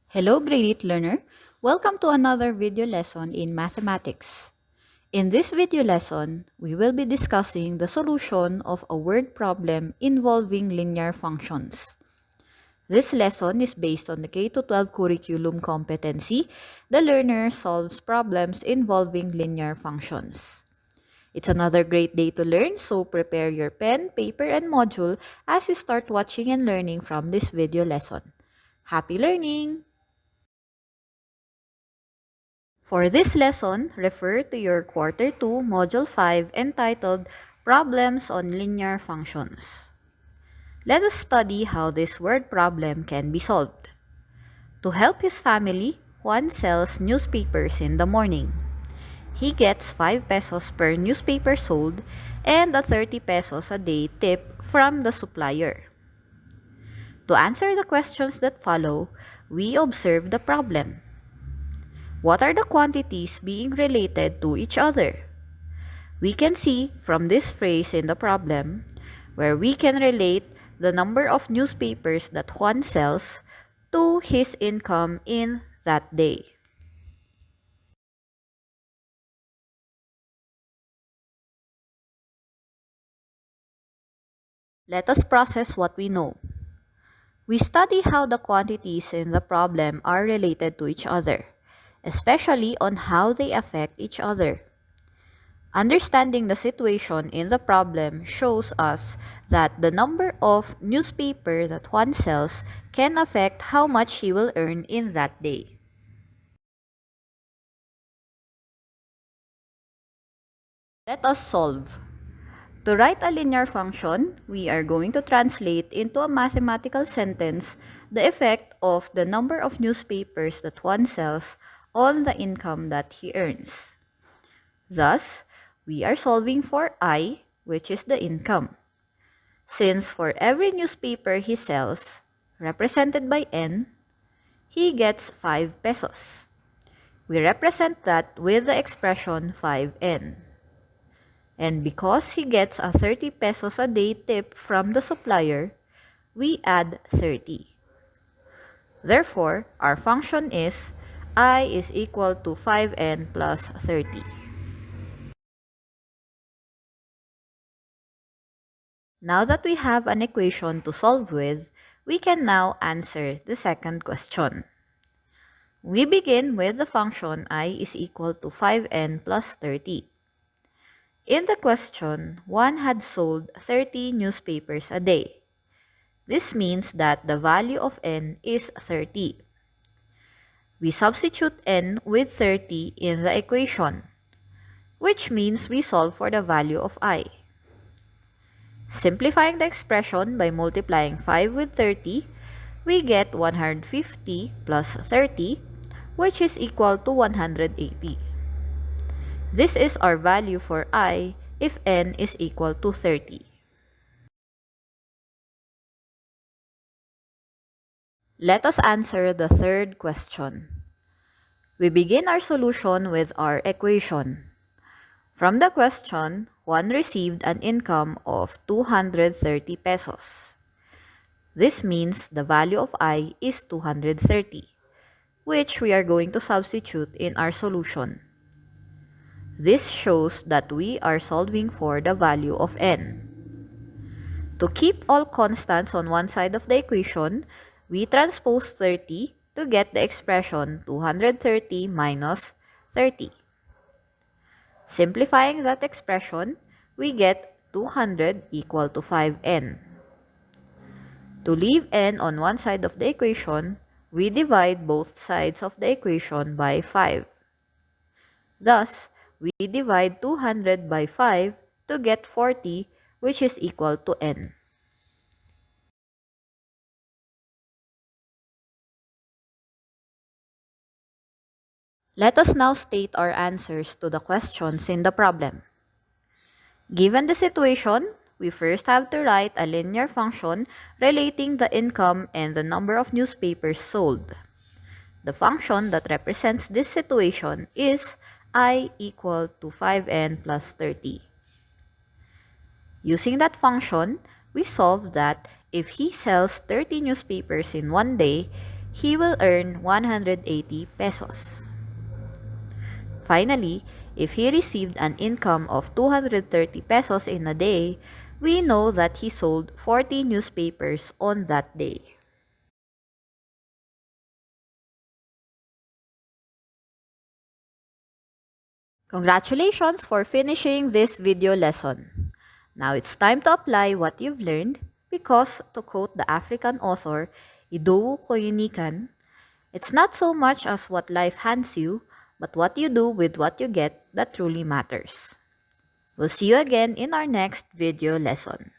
Hello, grade 8 learner. Welcome to another video lesson in mathematics. In this video lesson, we will be discussing the solution of a word problem involving linear functions. This lesson is based on the K-12 curriculum competency. The learner solves problems involving linear functions. It's another great day to learn, so prepare your pen, paper, and module as you start watching and learning from this video lesson. Happy learning! For this lesson, refer to your Quarter 2, Module 5 entitled Problems on Linear Functions. Let us study how this word problem can be solved. To help his family, Juan sells newspapers in the morning. He gets 5 pesos per newspaper sold and a 30 pesos a day tip from the supplier. To answer the questions that follow, we observe the problem. What are the quantities being related to each other? We can see from this phrase in the problem where we can relate the number of newspapers that Juan sells to his income in that day. Let us process what we know. We study how the quantities in the problem are related to each other, especially on how they affect each other. Understanding the situation in the problem shows us that the number of newspaper that one sells can affect how much he will earn in that day. Let us solve. To write a linear function, we are going to translate into a mathematical sentence the effect of the number of newspapers that one sells on the income that he earns. Thus, we are solving for I, which is the income. Since for every newspaper he sells, represented by N, he gets 5 pesos. We represent that with the expression 5N. And because he gets a 30 pesos a day tip from the supplier, we add 30. Therefore, our function is I is equal to 5N plus 30. Now that we have an equation to solve with, we can now answer the second question. We begin with the function I is equal to 5N plus 30. In the question, one had sold 30 newspapers a day. This means that the value of N is 30. We substitute N with 30 in the equation, which means we solve for the value of I. Simplifying the expression by multiplying 5 with 30, we get 150 plus 30, which is equal to 180. This is our value for I if N is equal to 30. Let us answer the third question. We begin our solution with our equation. From the question, one received an income of 230 pesos. This means the value of I is 230, which we are going to substitute in our solution. This shows that we are solving for the value of N. To keep all constants on one side of the equation, we transpose 30 to get the expression 230 minus 30. Simplifying that expression, we get 200 equal to 5N. To leave N on one side of the equation, we divide both sides of the equation by 5. Thus, we divide 200 by 5 to get 40, which is equal to N. Let us now state our answers to the questions in the problem. Given the situation, we first have to write a linear function relating the income and the number of newspapers sold. The function that represents this situation is I equal to 5N plus 30. Using that function, we solve that if he sells 30 newspapers in one day, he will earn 180 pesos. Finally, if he received an income of 230 pesos in a day, we know that he sold 40 newspapers on that day. Congratulations for finishing this video lesson. Now it's time to apply what you've learned because, to quote the African author, Idou Koyunikan, it's not so much as what life hands you, but what you do with what you get that truly matters. We'll see you again in our next video lesson.